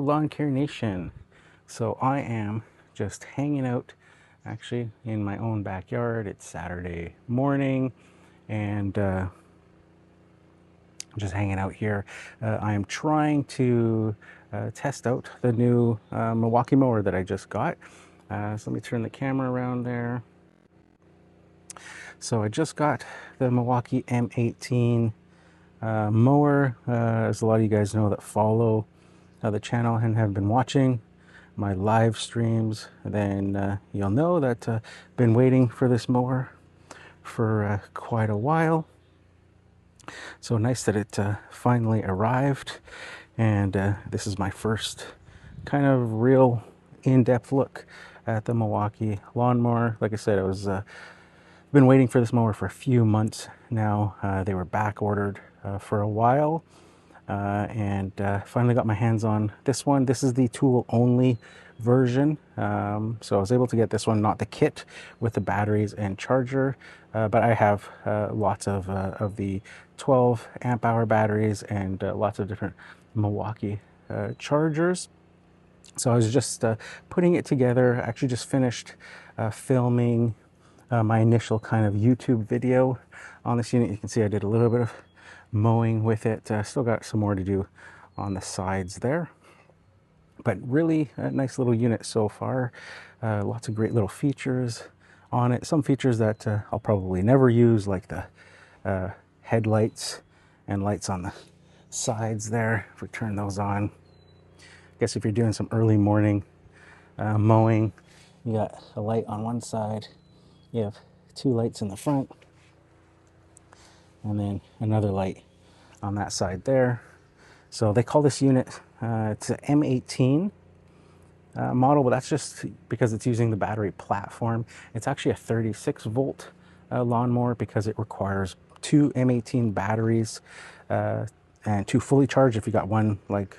Lawn Care Nation. So I am just hanging out actually in my own backyard. It's Saturday morning and just hanging out here. I am trying to test out the new Milwaukee mower that I just got. So let me turn the camera around there. So I just got the Milwaukee M18 mower. As a lot of you guys know that follow the channel and have been watching my live streams, then you'll know that I've been waiting for this mower for quite a while. So nice that it finally arrived, and this is my first kind of real in-depth look at the Milwaukee lawnmower. Like I said, I was been waiting for this mower for a few months now. They were back ordered for a while, and finally got my hands on this one. This is the tool only version, so I was able to get this one, not the kit with the batteries and charger, but I have lots of the 12 amp hour batteries and lots of different Milwaukee chargers. So I was just putting it together. I actually just finished filming my initial kind of YouTube video on this unit. You can see I did a little bit of mowing with it. Still got some more to do on the sides there, but really a nice little unit so far. Lots of great little features on it. Some features that I'll probably never use, like the headlights and lights on the sides there. If we turn those on, I guess if you're doing some early morning mowing, you got a light on one side, you have two lights in the front, and then another light on that side there. So they call this unit, it's an M18 model, but that's just because it's using the battery platform. It's actually a 36 volt lawnmower because it requires two M18 batteries and two fully charged. If you got one like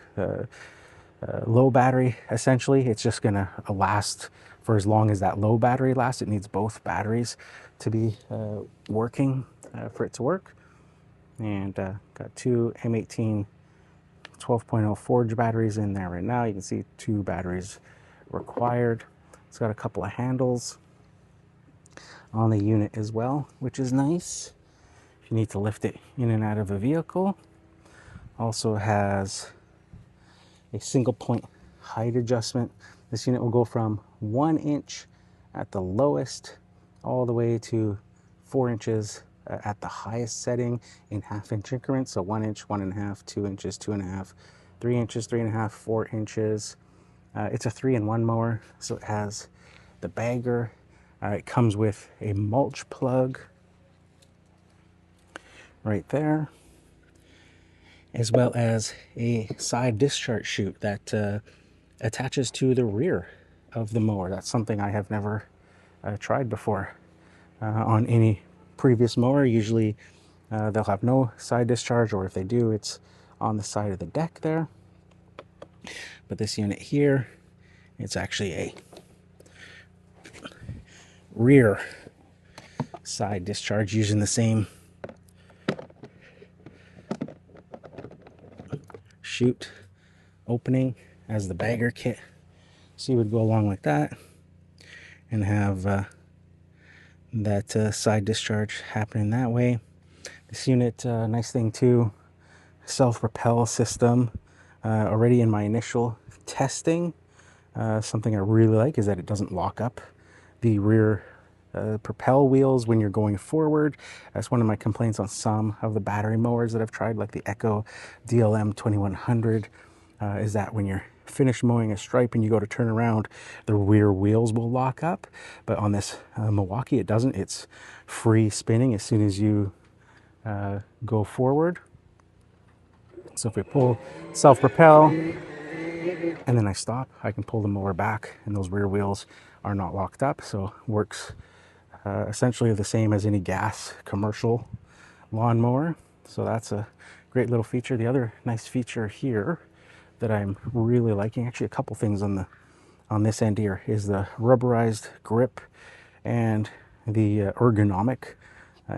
low battery, essentially, it's just gonna last for as long as that low battery lasts. It needs both batteries to be working for it to work. And got two M18 12.0 Forge batteries in there right now. You can see two batteries required. It's got a couple of handles on the unit as well, which is nice if you need to lift it in and out of a vehicle. Also has a single point height adjustment. This unit will go from 1 inch at the lowest all the way to 4 inches at the highest setting in half-inch increments. So 1 inch, 1.5, 2 inches, 2.5, 3 inches, 3.5, 4 inches. It's a 3-in-1 mower, so it has the bagger. It comes with a mulch plug right there, as well as a side discharge chute that attaches to the rear of the mower. That's something I have never tried before on any previous mower. Usually they'll have no side discharge, or if they do, it's on the side of the deck there. But this unit here, it's actually a rear side discharge using the same chute opening as the bagger kit. So you would go along like that and have that side discharge happening that way. This unit, nice thing too, self-propel system. Already in my initial testing, something I really like is that it doesn't lock up the rear propel wheels when you're going forward. That's one of my complaints on some of the battery mowers that I've tried, like the Echo DLM 2100, is that when you're finished mowing a stripe and you go to turn around, the rear wheels will lock up. But on this Milwaukee, it doesn't. It's free spinning as soon as you go forward. So if we pull self-propel and then I stop, I can pull the mower back and those rear wheels are not locked up. So works essentially the same as any gas commercial lawnmower. So that's a great little feature. The other nice feature here that I'm really liking, actually a couple things on this end here, is the rubberized grip, and the ergonomic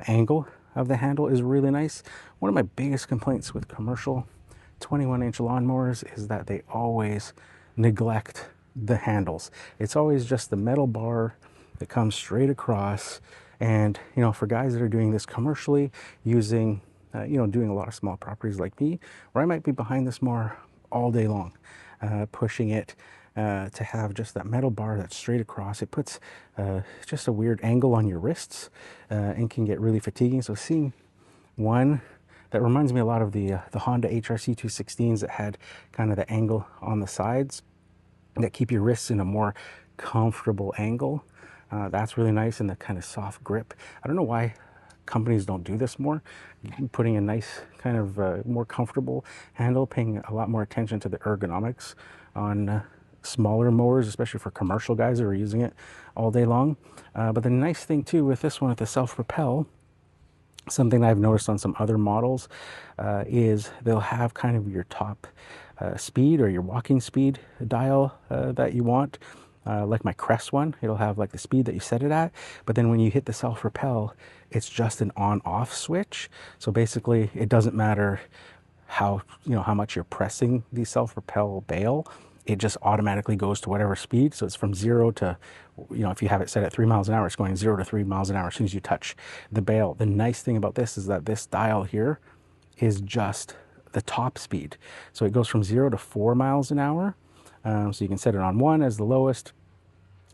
angle of the handle is really nice. One of my biggest complaints with commercial 21-inch lawnmowers is that they always neglect the handles. It's always just the metal bar that comes straight across. And, you know, for guys that are doing this commercially, using, you know, doing a lot of small properties like me, where I might be behind this mower all day long, pushing it, to have just that metal bar that's straight across. It puts just a weird angle on your wrists, and can get really fatiguing. So seeing one that reminds me a lot of the Honda HRC 216s that had kind of the angle on the sides that keep your wrists in a more comfortable angle. That's really nice, and the kind of soft grip. I don't know why companies don't do this more, putting a nice kind of more comfortable handle, paying a lot more attention to the ergonomics on smaller mowers, especially for commercial guys that are using it all day long. But the nice thing too with this one, with the self-propel, something I've noticed on some other models, is they'll have kind of your top speed or your walking speed dial that you want. Like my Crest one, it'll have like the speed that you set it at, but then when you hit the self-propel, it's just an on-off switch. So basically, it doesn't matter how, you know, how much you're pressing the self-propel bail, it just automatically goes to whatever speed. So it's from 0 to, you know, if you have it set at 3 miles an hour, it's going 0 to 3 miles an hour as soon as you touch the bail. The nice thing about this is that this dial here is just the top speed. So it goes from 0 to 4 miles an hour. So you can set it on 1 as the lowest,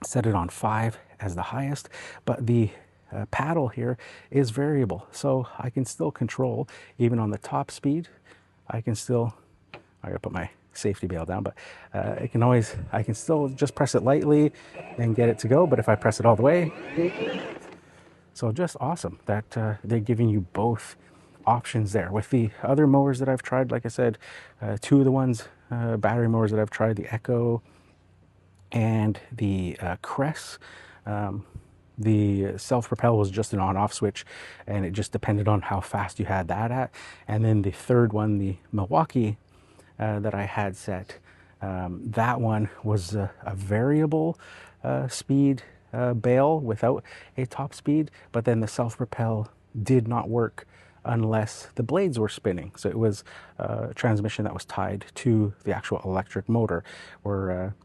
set it on 5 as the highest, but the paddle here is variable. So I can still control, even on the top speed, I can still, I gotta put my safety bail down, but I can still just press it lightly and get it to go. But if I press it all the way, so just awesome that they're giving you both options there. With the other mowers that I've tried, like I said, two of the ones, battery mowers that I've tried, the Echo and the Crest, the self-propel was just an on-off switch, and it just depended on how fast you had that at. And then the third one, the Milwaukee, that I had set, that one was a variable speed bail without a top speed, but then the self-propel did not work unless the blades were spinning. So it was a transmission that was tied to the actual electric motor, where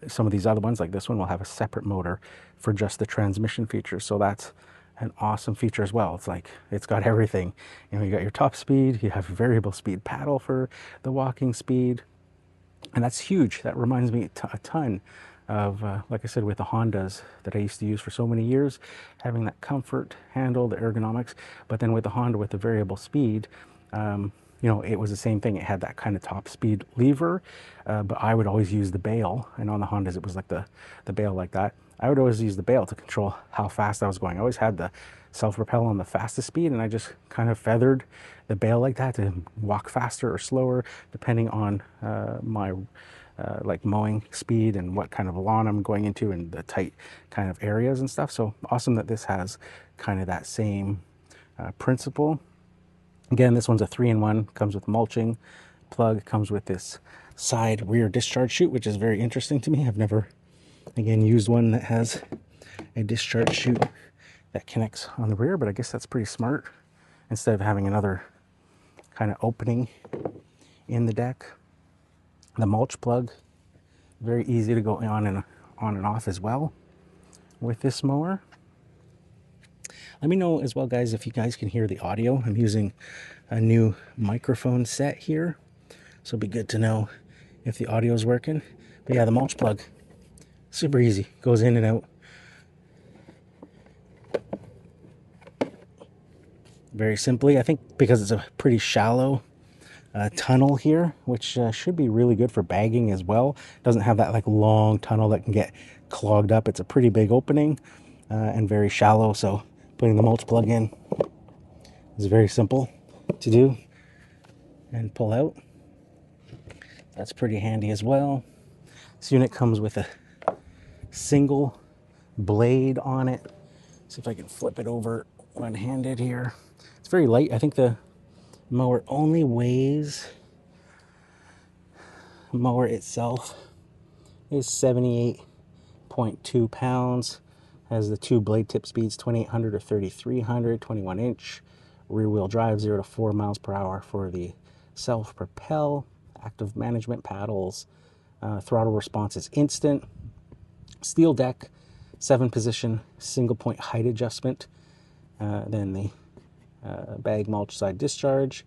some of these other ones, like this one, will have a separate motor for just the transmission features. So that's an awesome feature as well. It's like, it's got everything. You know, you got your top speed, you have variable speed paddle for the walking speed, and that's huge. That reminds me a ton of, like I said, with the Hondas that I used to use for so many years, having that comfort handle, the ergonomics. But then with the Honda with the variable speed, you know, it was the same thing. It had that kind of top speed lever, but I would always use the bail. And on the Hondas, it was like the bail like that. I would always use the bail to control how fast I was going. I always had the self-propel on the fastest speed, and I just kind of feathered the bail like that to walk faster or slower, depending on my like mowing speed and what kind of lawn I'm going into and the tight kind of areas and stuff. So awesome that this has kind of that same principle. Again, this one's a 3-in-1, comes with mulching plug, comes with this side rear discharge chute, which is very interesting to me. I've never, again, used one that has a discharge chute that connects on the rear, but I guess that's pretty smart, instead of having another kind of opening in the deck. The mulch plug, very easy to go on and off as well with this mower. Let me know as well, guys, if you guys can hear the audio. I'm using a new microphone set here, so it'll be good to know if the audio is working. But yeah, the mulch plug, super easy, goes in and out. Very simply, I think because it's a pretty shallow tunnel here, which should be really good for bagging as well. Doesn't have that like long tunnel that can get clogged up. It's a pretty big opening and very shallow, so putting the mulch plug in is very simple to do and pull out. That's pretty handy as well. This unit comes with a single blade on it. See if I can flip it over one-handed here. It's very light. I think the mower only weighs, mower itself is 78.2 pounds. Has the two blade tip speeds, 2800 or 3300, 21-inch rear wheel drive, 0 to 4 miles per hour for the self-propel. active management paddles. Throttle response is instant. Steel deck, 7-position, single point height adjustment. Then the bag mulch side discharge,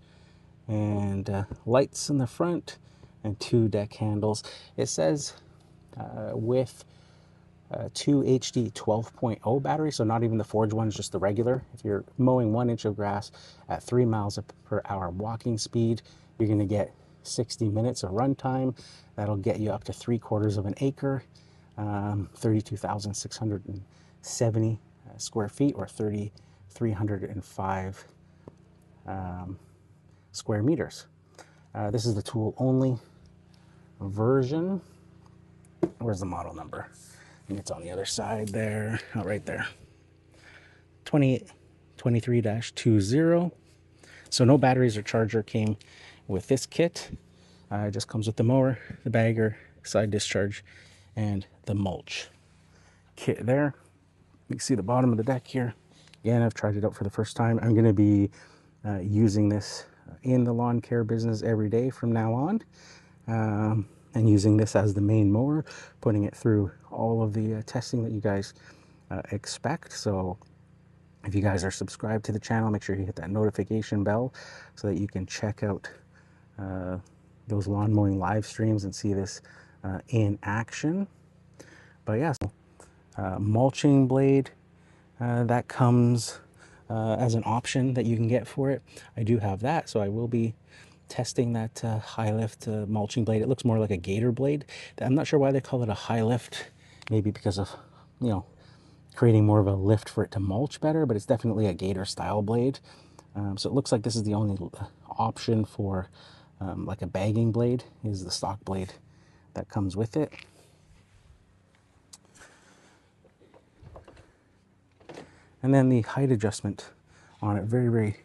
and lights in the front, and 2 deck handles. It says with 2 HD 12.0 battery, so not even the forged ones, just the regular. If you're mowing 1 inch of grass at 3 miles per hour walking speed, you're going to get 60 minutes of runtime. That'll get you up to 3/4 of an acre, 32,670 square feet, or 3,305 square meters. This is the tool only version. Where's the model number? And it's on the other side there. Oh, right there. 23-20. So no batteries or charger came with this kit. It just comes with the mower, the bagger, side discharge, and the mulch kit there. You can see the bottom of the deck here. Again, I've tried it out for the first time. I'm going to be using this in the lawn care business every day from now on. And using this as the main mower, putting it through all of the testing that you guys expect. So if you guys are subscribed to the channel, make sure you hit that notification bell so that you can check out those lawn mowing live streams and see this in action. But yeah, so, mulching blade, that comes as an option that you can get for it. I do have that, so I will be testing that high lift mulching blade. It looks more like a gator blade. I'm not sure why they call it a high lift. Maybe because of, you know, creating more of a lift for it to mulch better, but it's definitely a gator style blade. So it looks like this is the only option for like a bagging blade, is the stock blade that comes with it. And then the height adjustment on it, very, very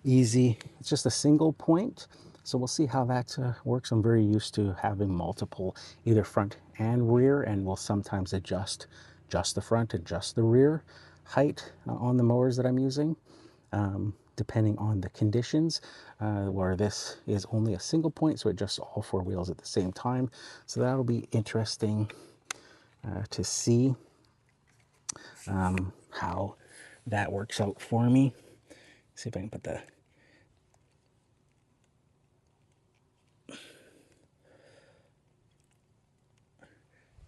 easy. It's just a single point, so we'll see how that works. I'm very used to having multiple, either front and rear, and we'll sometimes adjust just the front and just the rear height on the mowers that I'm using, depending on the conditions, where this is only a single point, so it adjusts all 4 wheels at the same time. So that'll be interesting to see how that works out for me. See if I can put the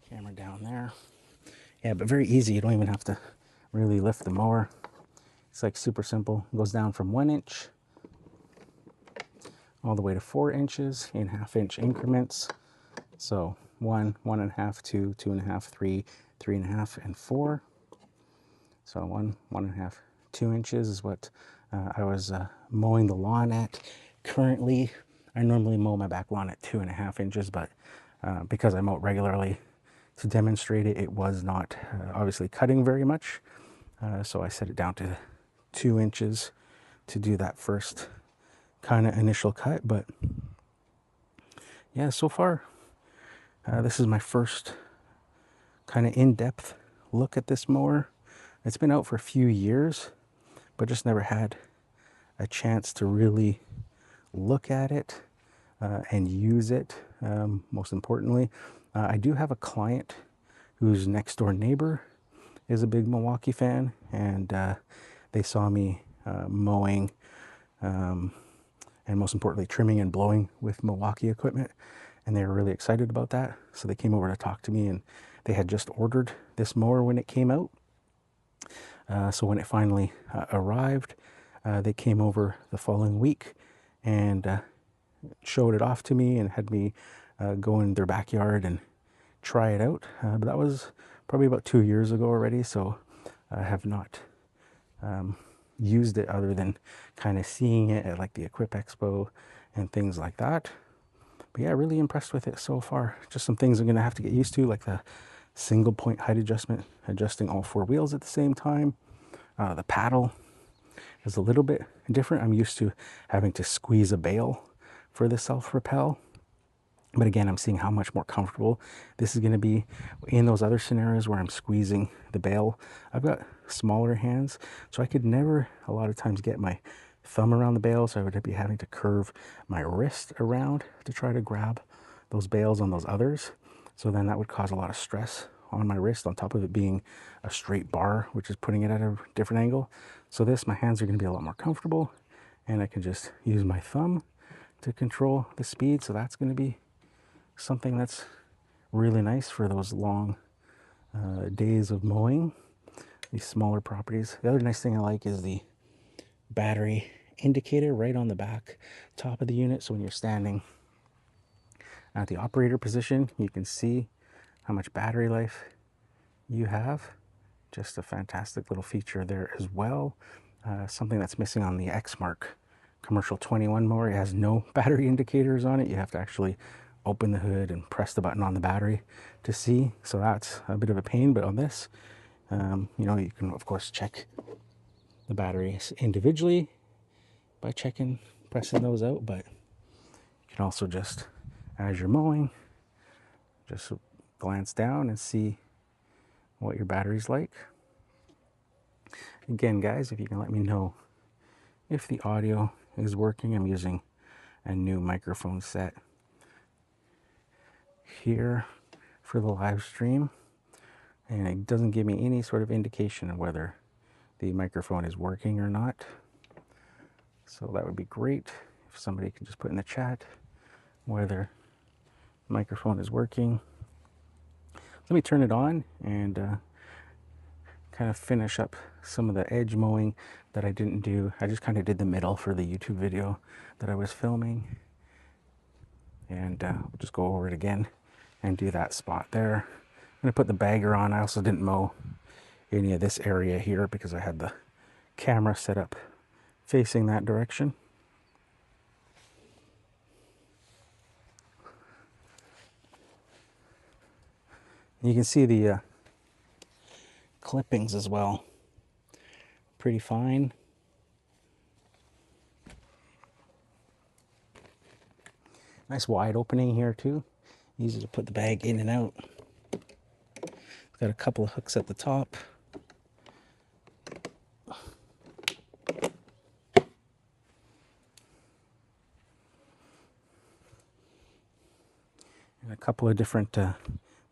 camera down there. Yeah, but very easy. You don't even have to really lift the mower. It's like super simple. It goes down from 1 inch all the way to 4 inches in 1/2 inch increments. So 1, 1.5, 2, 2.5, 3, 3.5, and 4. So 1, 1.5, 2 inches is what I was mowing the lawn at. Currently, I normally mow my back lawn at 2.5 inches, but because I mow it regularly to demonstrate it, it was not obviously cutting very much. So I set it down to 2 inches to do that first kind of initial cut. But yeah, so far, this is my first kind of in-depth look at this mower. It's been out for a few years, but just never had a chance to really look at it and use it. Most importantly, I do have a client whose next door neighbor is a big Milwaukee fan, and they saw me mowing and most importantly trimming and blowing with Milwaukee equipment, and they were really excited about that. So they came over to talk to me, and they had just ordered this mower when it came out. So when it finally arrived, they came over the following week and showed it off to me and had me go in their backyard and try it out. But that was probably about 2 years ago already, so I have not used it other than kind of seeing it at like the Equip Expo and things like that. But yeah, really impressed with it so far. Just some things I'm going to have to get used to, like the single point height adjustment, adjusting all 4 wheels at the same time. The paddle is a little bit different. I'm used to having to squeeze a bale for the self-propel. But again, I'm seeing how much more comfortable this is going to be in those other scenarios where I'm squeezing the bale. I've got smaller hands, so I could never, a lot of times, get my thumb around the bales, I would be having to curve my wrist around to try to grab those bales on those others. So then that would cause a lot of stress on my wrist, on top of it being a straight bar, which is putting it at a different angle. So this, my hands are going to be a lot more comfortable, and I can just use my thumb to control the speed. So that's going to be something that's really nice for those long days of mowing these smaller properties. The other nice thing I like is the battery indicator right on the back top of the unit. So when you're standing at the operator position, you can see how much battery life you have. Just a fantastic little feature there as well. Something that's missing on the Exmark Commercial 21 mower. It has no battery indicators on it. You have to actually open the hood and press the button on the battery to see. So that's a bit of a pain, but on this, you know, you can of course check the batteries individually by pressing those out, but you can also just, as you're mowing, just glance down and see what your battery's like. Again, guys, if you can let me know if the audio is working. I'm using a new microphone set here for the live stream, and it doesn't give me any sort of indication of whether the microphone is working or not. So that would be great if somebody can just put in the chat whether the microphone is working. Let me turn it on and kind of finish up some of the edge mowing that I didn't do. I just kind of did the middle for the YouTube video that I was filming, and we'll just go over it again and do that spot there. I'm gonna put the bagger on. I also didn't mow any of this area here because I had the camera set up facing that direction. You can see the clippings as well. Pretty fine. Nice wide opening here too. Easy to put the bag in and out. It's got a couple of hooks at the top. And a couple of different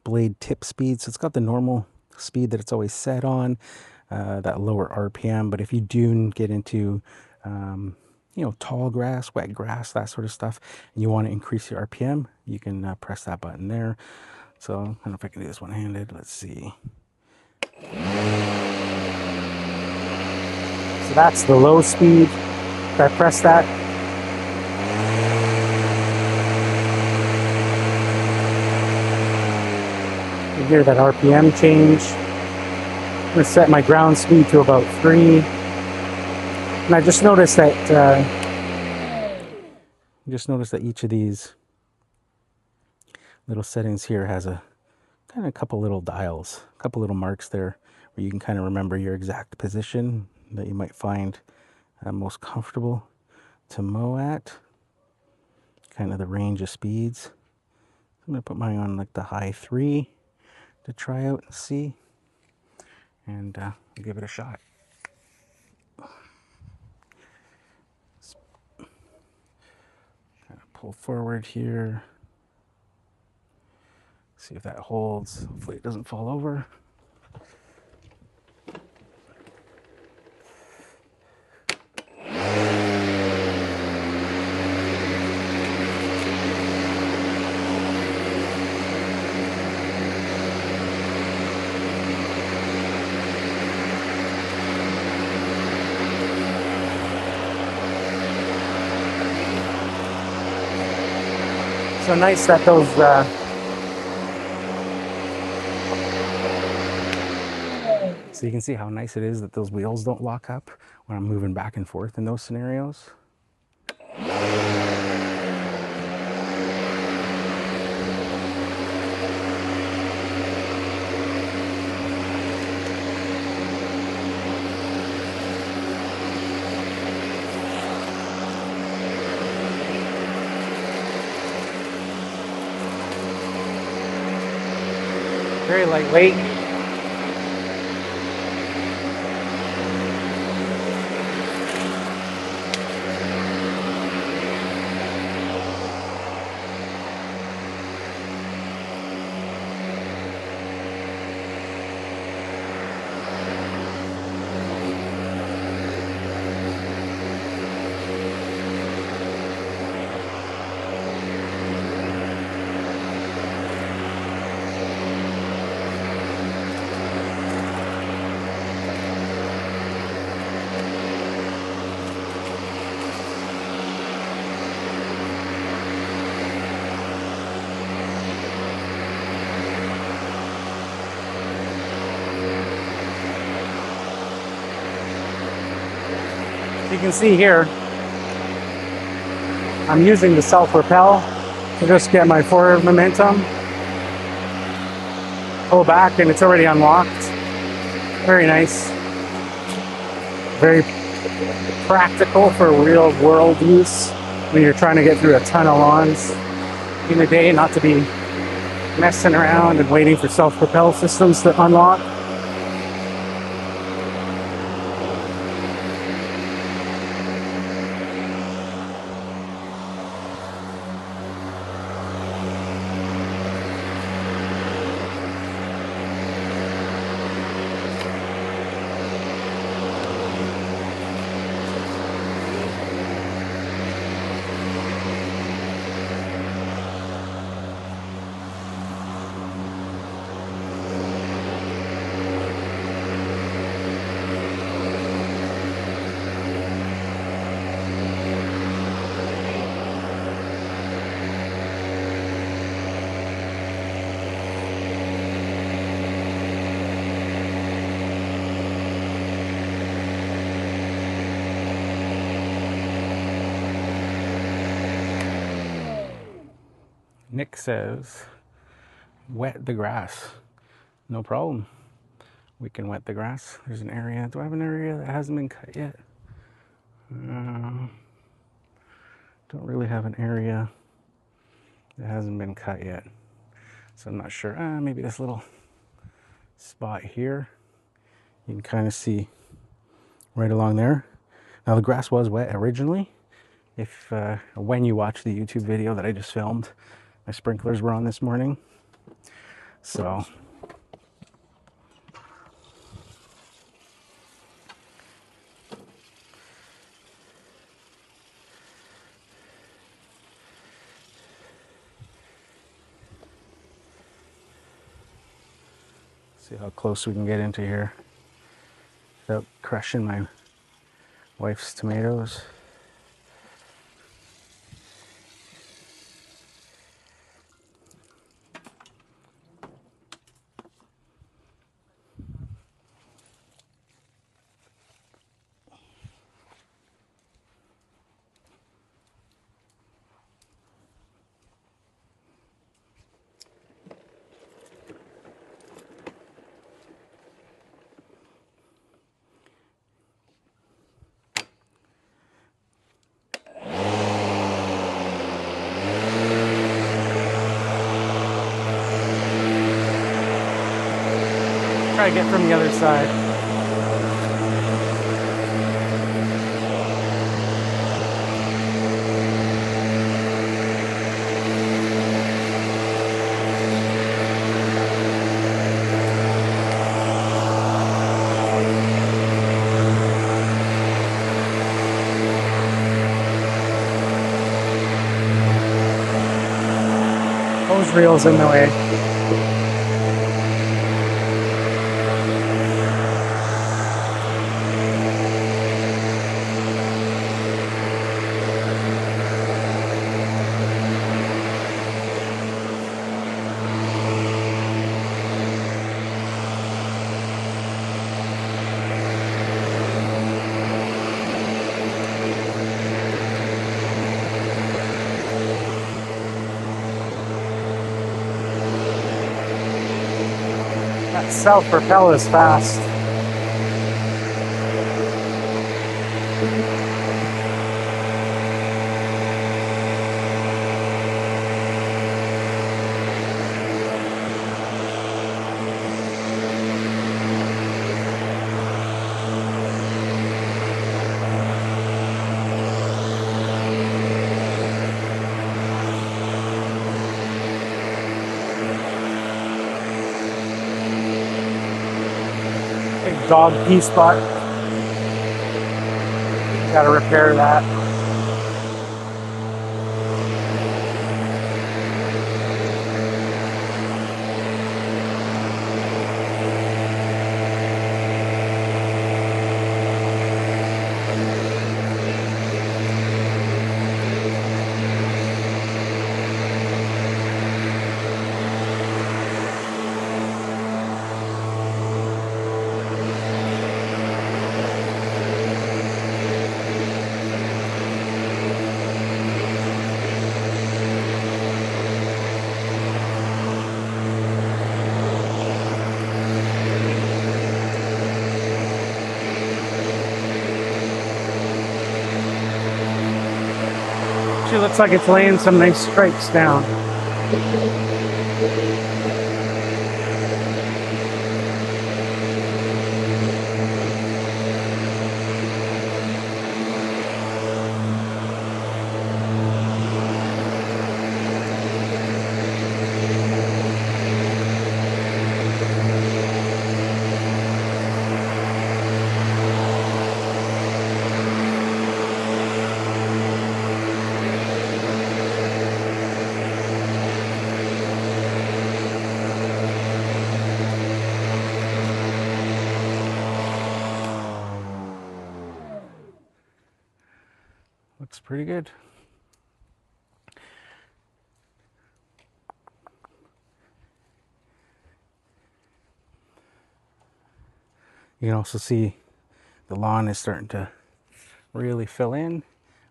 blade tip speeds. So it's got the normal speed that it's always set on, that lower RPM. But if you do get into you know, tall grass, wet grass, that sort of stuff, and you want to increase your RPM, you can press that button there. So I don't know if I can do this one-handed. Let's see. So that's the low speed. If I press that, you hear that RPM change. I'm going to set my ground speed to about 3. And I just noticed that each of these little settings here has a kind of couple little dials, a couple little marks there where you can kind of remember your exact position that you might find most comfortable to mow at, kind of the range of speeds. I'm going to put mine on like the high 3 to try out and see, and give it a shot. Kind of pull forward here, see if that holds. Hopefully it doesn't fall over. So nice that those so you can see how nice it is that those wheels don't lock up when I'm moving back and forth in those scenarios. Very lightweight. You can see here, I'm using the self-propel to just get my forward momentum. Pull back and it's already unlocked. Very nice. Very practical for real world use when you're trying to get through a ton of lawns in a day, not to be messing around and waiting for self-propel systems to unlock. Nick says, wet the grass. No problem. We can wet the grass. There's an area. Do I have an area that hasn't been cut yet? Don't really have an area that hasn't been cut yet. So I'm not sure. Maybe this little spot here. You can kind of see right along there. Now the grass was wet originally. If when you watch the YouTube video that I just filmed, my sprinklers were on this morning. So see how close we can get into here without crushing my wife's tomatoes. Try to get from the other side. Hose reel's in the way. That self-propel is fast. Big dog pee spot. Gotta repair that. looks like it's laying some nice stripes down. Looks pretty good. You can also see the lawn is starting to really fill in.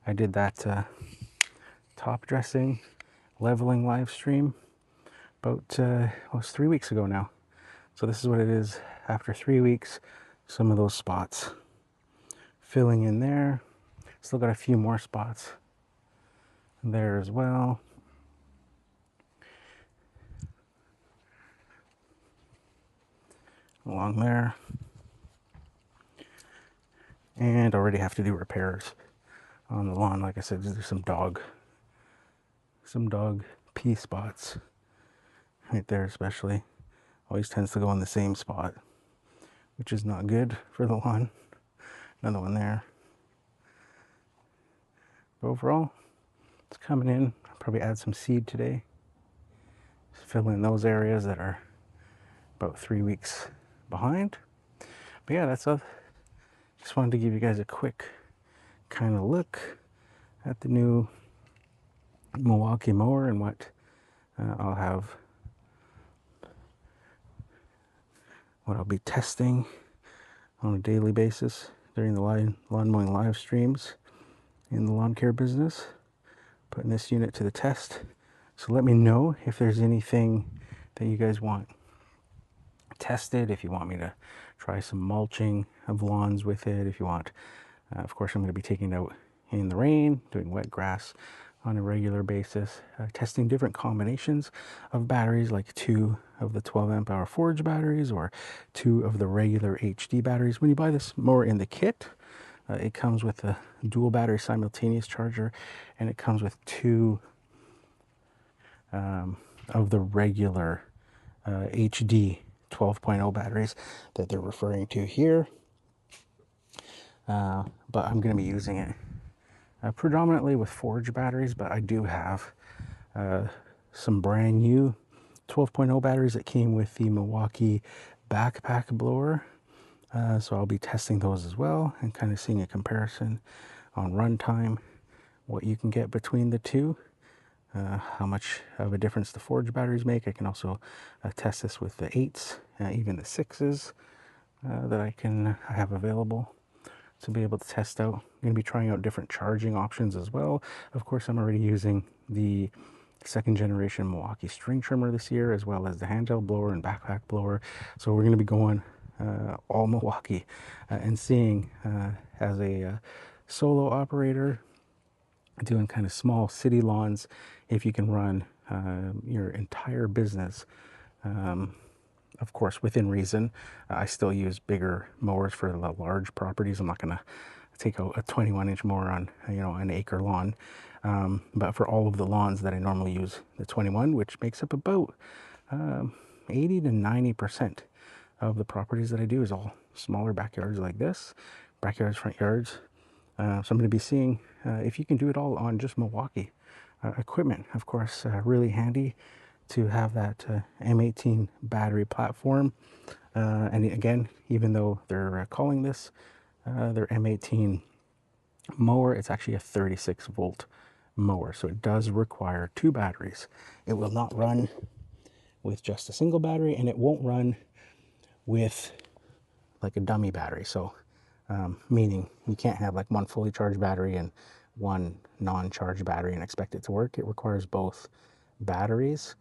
I did that top dressing, leveling live stream about, well, it was 3 weeks ago now. So this is what it is after 3 weeks. Some of those spots filling in there. Still got a few more spots there as well. Along there. And already have to do repairs on the lawn. Like I said, there's some dog pee spots right there, especially. Always tends to go in the same spot, which is not good for the lawn. Another one there. But overall, it's coming in. I'll probably add some seed today. Just fill in those areas that are about 3 weeks behind. But yeah, that's all. Just wanted to give you guys a quick kind of look at the new Milwaukee mower and what I'll have, what I'll be testing on a daily basis during the lawn mowing live streams in the lawn care business, putting this unit to the test. So let me know if there's anything that you guys want tested, if you want me to try some mulching of lawns with it, if you want. Of course, I'm going to be taking it out in the rain, doing wet grass on a regular basis, testing different combinations of batteries, like 2 of the 12 amp hour Forge batteries or 2 of the regular HD batteries. When you buy this mower in the kit, it comes with a dual battery simultaneous charger, and it comes with 2 of the regular HD 12.0 batteries that they're referring to here. But I'm going to be using it predominantly with Forge batteries, but I do have some brand new 12.0 batteries that came with the Milwaukee backpack blower. So I'll be testing those as well and kind of seeing a comparison on runtime, what you can get between the two, how much of a difference the Forge batteries make. I can also test this with the 8s, even the 6s that I have available to be able to test out. I'm going to be trying out different charging options as well. Of course, I'm already using the 2nd generation Milwaukee string trimmer this year, as well as the handheld blower and backpack blower. So we're going to be going all Milwaukee and seeing as a solo operator, doing kind of small city lawns, if you can run your entire business. Of course, within reason. I still use bigger mowers for the large properties. I'm not going to take out a 21-inch mower on, an acre lawn. But for all of the lawns that I normally use, the 21, which makes up about 80 to 90% of the properties that I do, is all smaller backyards like this, backyards, front yards. So I'm going to be seeing if you can do it all on just Milwaukee equipment. Of course, really handy to have that M18 battery platform. And again, even though they're calling this their M18 mower, it's actually a 36 volt mower. So it does require 2 batteries. It will not run with just a single battery, and it won't run with like a dummy battery. So meaning you can't have like one fully charged battery and one non-charged battery and expect it to work. It requires both batteries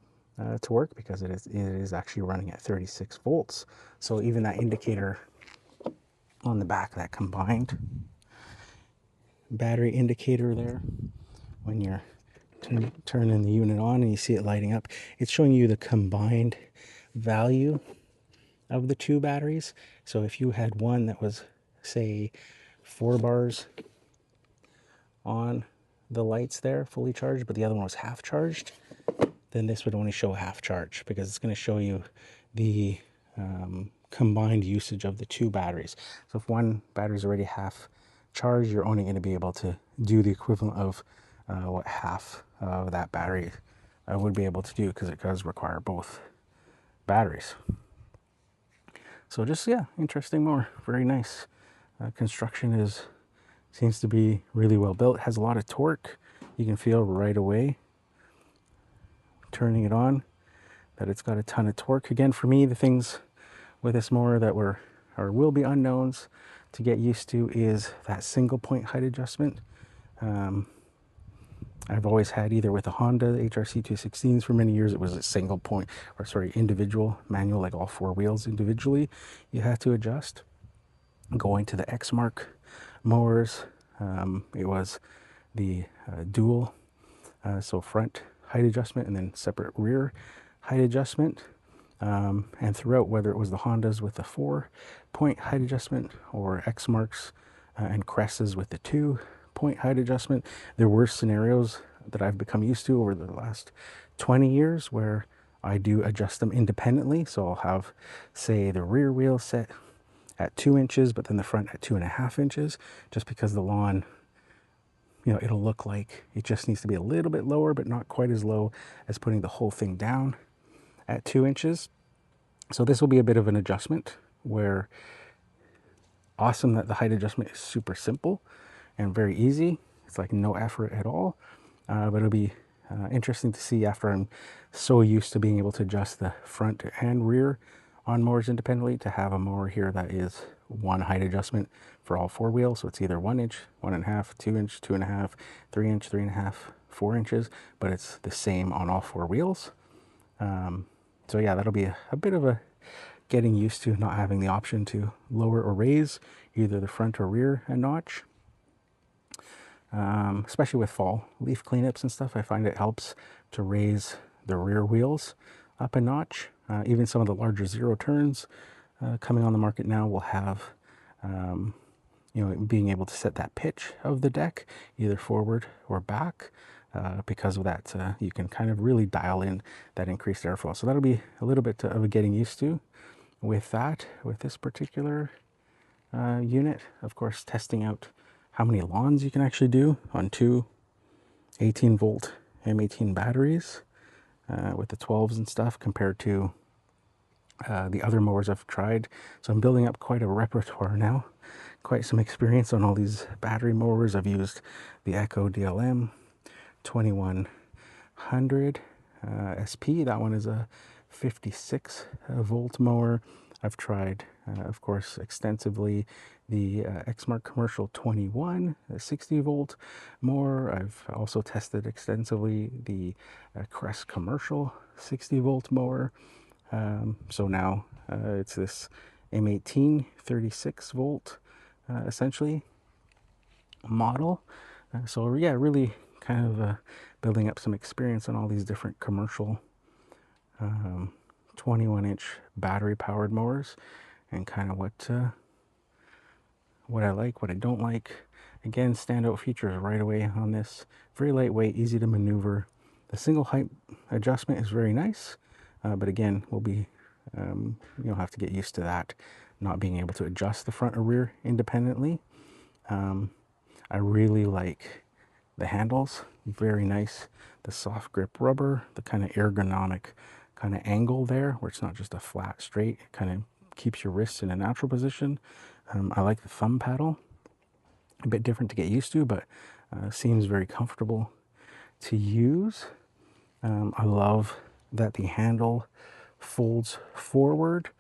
to work, because it is actually running at 36 volts. So even that indicator on the back, that combined battery indicator there, when you're turning the unit on and you see it lighting up. It's showing you the combined value of the two batteries. So if you had one that was, say, 4 bars on the lights there, fully charged, but the other one was half charged, then this would only show half charge because it's going to show you the combined usage of the two batteries. So if one battery is already half charged, you're only going to be able to do the equivalent of what half of that battery would be able to do, because it does require both batteries. So just, yeah, interesting mower. Very nice. Construction seems to be really well built. It has a lot of torque. You can feel right away turning it on that it's got a ton of torque. Again, for me, the things with this mower that were or will be unknowns to get used to is that single point height adjustment. I've always had, either with the Honda HRC 216s for many years, it was a single point, or sorry, individual manual, like all 4 wheels individually you had to adjust. Going to the Exmark mowers, it was the dual, so front height adjustment and then separate rear height adjustment. And throughout, whether it was the Hondas with the 4-point height adjustment or Exmarks and Cresses with the 2-point height adjustment, there were scenarios that I've become used to over the last 20 years where I do adjust them independently. So I'll have, say, the rear wheel set at 2 inches, but then the front at 2.5 inches, just because the lawn, you know, it'll look like it just needs to be a little bit lower, but not quite as low as putting the whole thing down at 2 inches. So this will be a bit of an adjustment, where awesome that the height adjustment is super simple and very easy. It's like no effort at all, but it'll be interesting to see, after I'm so used to being able to adjust the front and rear on mowers independently, to have a mower here that is one height adjustment for all 4 wheels. So it's either 1 inch, 1.5, 2 inch, 2.5, 3 inch, 3.5, 4 inches, but it's the same on all 4 wheels. So yeah, that'll be a bit of a getting used to, not having the option to lower or raise either the front or rear a notch. Especially with fall leaf cleanups and stuff, I find it helps to raise the rear wheels up a notch. Even some of the larger zero turns coming on the market now will have, you know, being able to set that pitch of the deck either forward or back. Because of that, you can kind of really dial in that increased airflow. So that'll be a little bit of a getting used to with that, with this particular unit. Of course, testing out how many lawns you can actually do on 2 18-volt M18 batteries with the 12s and stuff, compared to the other mowers I've tried. So I'm building up quite a repertoire now, quite some experience on all these battery mowers. I've used the Echo DLM 2100 SP. That one is a 56 volt mower. I've tried, of course, extensively the Exmark Commercial 21, a 60 volt mower. I've also tested extensively the Crest Commercial 60 volt mower. So now it's this M18 36 volt, essentially, model. So yeah, really kind of building up some experience on all these different commercial 21-inch battery-powered mowers, and kind of what I like, what I don't like. Again, standout features right away on this: very lightweight, easy to maneuver. The single height adjustment is very nice, but again, we'll be you'll have to get used to that, not being able to adjust the front or rear independently. I really like the handles, very nice. The soft grip rubber, the kind of ergonomic kind of angle there, where it's not just a flat straight, it kind of keeps your wrists in a natural position. I like the thumb paddle, a bit different to get used to, but seems very comfortable to use. I love that the handle folds forward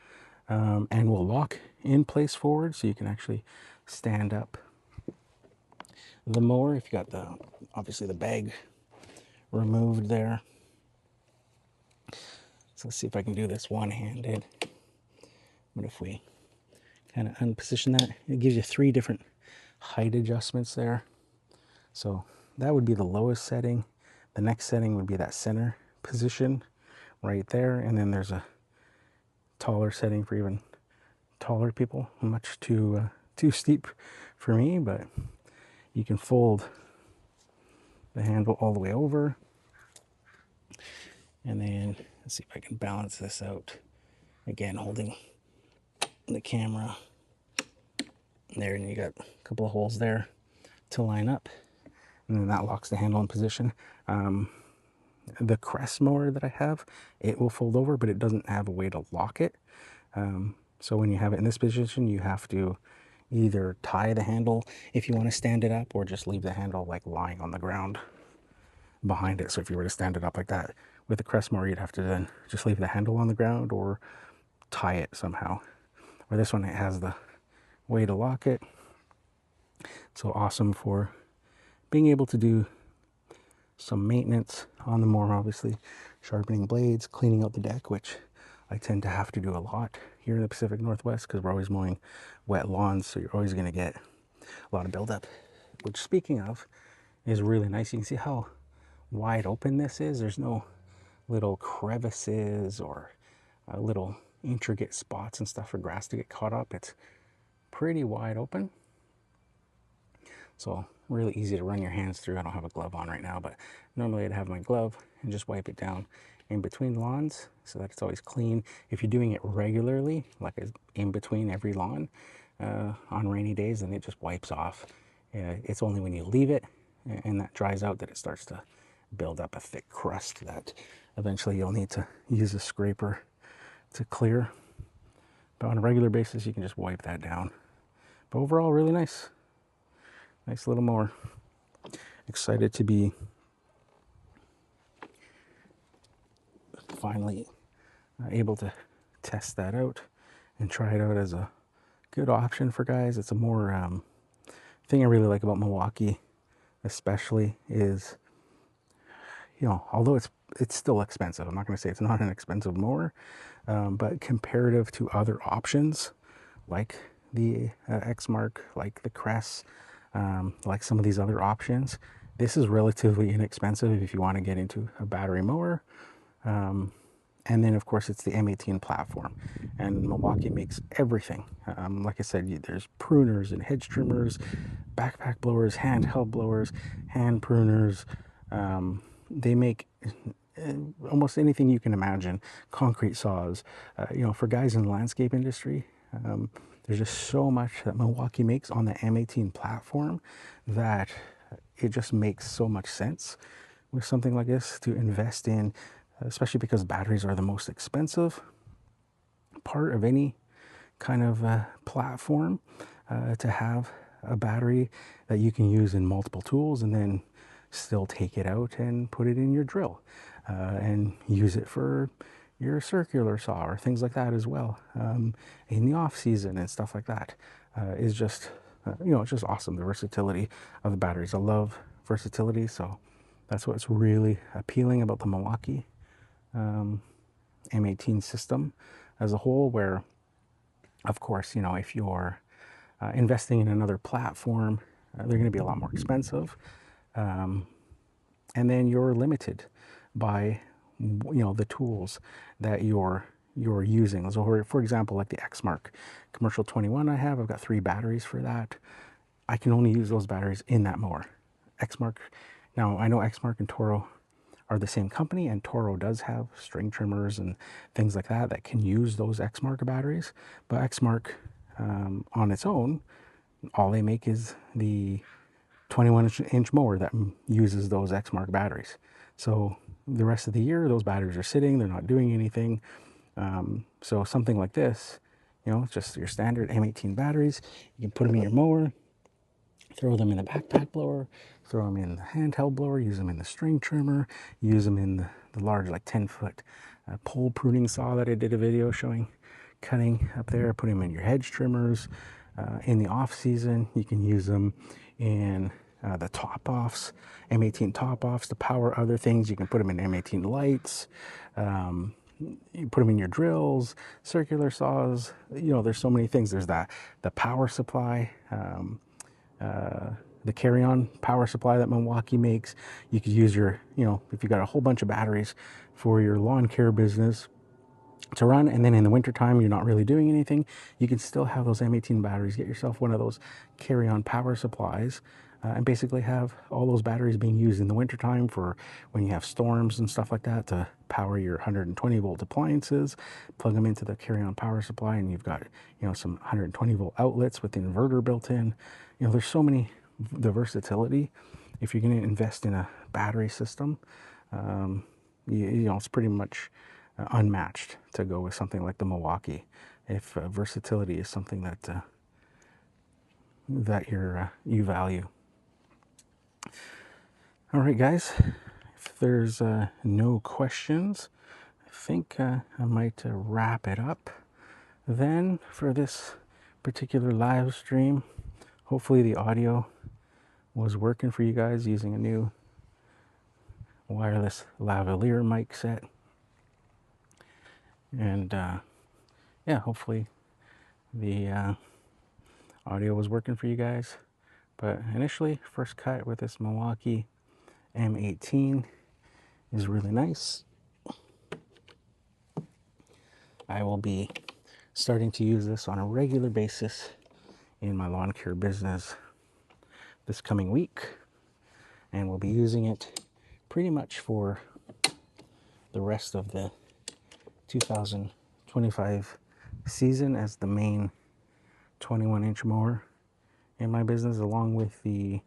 and will lock in place forward, so you can actually stand up the mower if you got obviously the bag removed there. So let's see if I can do this one-handed. But if we kind of unposition that, it gives you 3 different height adjustments there. So that would be the lowest setting. The next setting would be that center position right there, and then there's a taller setting for even taller people. Much too steep for me, but you can fold the handle all the way over, and then let's see if I can balance this out. Again, holding the camera there, and you got a couple of holes there to line up, and then that locks the handle in position. The Crest mower that I have, it will fold over, but it doesn't have a way to lock it. So when you have it in this position, you have to either tie the handle if you want to stand it up, or just leave the handle like lying on the ground behind it. So if you were to stand it up like that with the Crest mower, you'd have to then just leave the handle on the ground or tie it somehow. Or this one, it has the way to lock it. So awesome for being able to do some maintenance on the mower, obviously sharpening blades, cleaning out the deck, which I tend to have to do a lot here in the Pacific Northwest because we're always mowing wet lawns, so you're always going to get a lot of buildup, which, speaking of, is really nice. You can see how wide open this is. There's no little crevices or little intricate spots and stuff for grass to get caught up. It's pretty wide open, so really easy to run your hands through. I don't have a glove on right now, but normally I'd have my glove and just wipe it down in between lawns so that it's always clean. If you're doing it regularly, like in between every lawn on rainy days, then it just wipes off. It's only when you leave it and that dries out that it starts to build up a thick crust that eventually you'll need to use a scraper to clear. But on a regular basis, you can just wipe that down. But overall, really nice. Nice little mower. Excited to be finally able to test that out and try it out as a good option for guys. It's a more thing I really like about Milwaukee, especially, is, you know, although it's still expensive. I'm not going to say it's not an expensive mower, but comparative to other options like the Exmark, like the Crest, like some of these other options, this is relatively inexpensive if you want to get into a battery mower. And then, of course, it's the M18 platform, and Milwaukee makes everything. Like I said, there's pruners and hedge trimmers, backpack blowers, handheld blowers, hand pruners. They make almost anything you can imagine. Concrete saws. You know, for guys in the landscape industry, there's just so much that Milwaukee makes on the M18 platform that it just makes so much sense with something like this to invest in, especially because batteries are the most expensive part of any kind of platform. To have a battery that you can use in multiple tools and then still take it out and put it in your drill and use it for your circular saw or things like that as well, in the off season and stuff like that, is just you know, it's just awesome, the versatility of the batteries. I love versatility, so that's what's really appealing about the Milwaukee M18 system as a whole, where, of course, you know, if you're investing in another platform, they're going to be a lot more expensive, and then you're limited by, you know, the tools that you're using. So for example, like the Exmark Commercial 21 I've got 3 batteries for that. I can only use those batteries in that mower. Exmark, now I know Exmark and Toro are the same company, and Toro does have string trimmers and things like that that can use those Exmark batteries, but Exmark on its own, all they make is the 21-inch mower that uses those Exmark batteries. So the rest of the year, those batteries are sitting, they're not doing anything. So something like this, you know, just your standard M18 batteries, you can put them in your mower, throw them in a backpack blower, throw them in the handheld blower, use them in the string trimmer, use them in the large, like 10-foot pole pruning saw that I did a video showing cutting up there. Put them in your hedge trimmers. In the off season, you can use them in the top offs, M18 top offs to power other things. You can put them in M18 lights. You put them in your drills, circular saws. You know, there's so many things. There's the power supply, the carry-on power supply that Milwaukee makes. You could use your, if you got a whole bunch of batteries for your lawn care business to run, and then in the wintertime you're not really doing anything, you can still have those M18 batteries. Get yourself one of those carry-on power supplies, and basically have all those batteries being used in the wintertime for when you have storms and stuff like that, to power your 120 volt appliances. Plug them into the carry-on power supply, and you've got some 120 volt outlets with the inverter built in. There's so many, the versatility. If you're going to invest in a battery system, it's pretty much unmatched to go with something like the Milwaukee. If versatility is something that you value. All right, guys. If there's no questions, I think I might wrap it up then for this particular live stream. Hopefully the audio was working for you guys using a new wireless lavalier mic set. And yeah, hopefully the audio was working for you guys. But initially, first cut with this Milwaukee M18 is really nice. I will be starting to use this on a regular basis in my lawn care business this coming week, and we'll be using it pretty much for the rest of the 2025 season as the main 21-inch mower in my business, along with the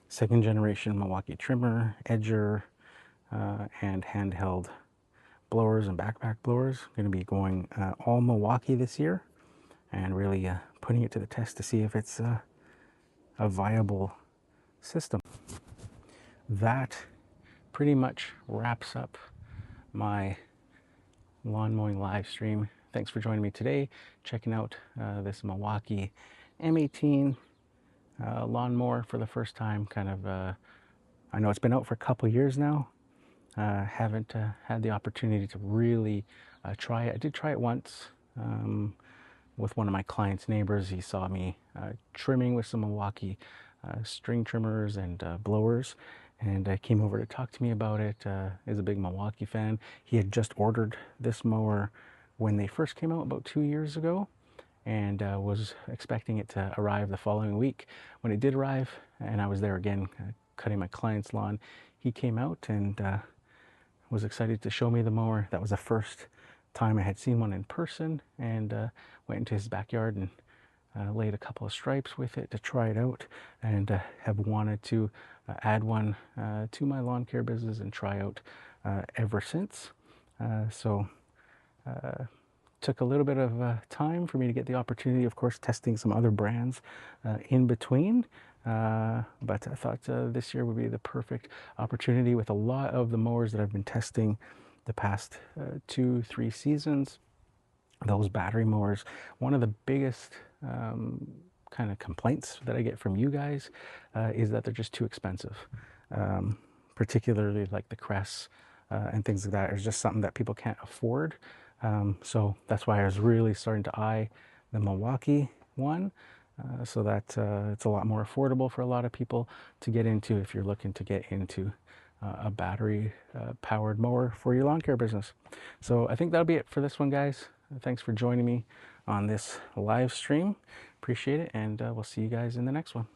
second generation Milwaukee trimmer, edger, and handheld blowers and backpack blowers. I'm going to be going all Milwaukee this year, and really putting it to the test to see if it's a viable system. That pretty much wraps up my lawn mowing live stream. Thanks for joining me today, checking out this Milwaukee M18 lawnmower for the first time. I know it's been out for a couple years now. Haven't had the opportunity to really try it. I did try it once with one of my client's neighbors. He saw me trimming with some Milwaukee string trimmers and blowers, and came over to talk to me about it. Is a big Milwaukee fan. He had just ordered this mower when they first came out about 2 years ago, and was expecting it to arrive the following week. When it did arrive, and I was there again cutting my client's lawn, he came out and was excited to show me the mower. That was the first time I had seen one in person, and went into his backyard and laid a couple of stripes with it to try it out, and have wanted to add one to my lawn care business and try out ever since. Took a little bit of time for me to get the opportunity, of course, testing some other brands in between. But I thought this year would be the perfect opportunity with a lot of the mowers that I've been testing the past 2-3 seasons. Those battery mowers, one of the biggest kind of complaints that I get from you guys is that they're just too expensive. Particularly like the Crest and things like that is just something that people can't afford. So that's why I was really starting to eye the Milwaukee one, so that it's a lot more affordable for a lot of people to get into if you're looking to get into a battery powered mower for your lawn care business. So I think that'll be it for this one, guys. Thanks for joining me on this live stream. Appreciate it, and we'll see you guys in the next one.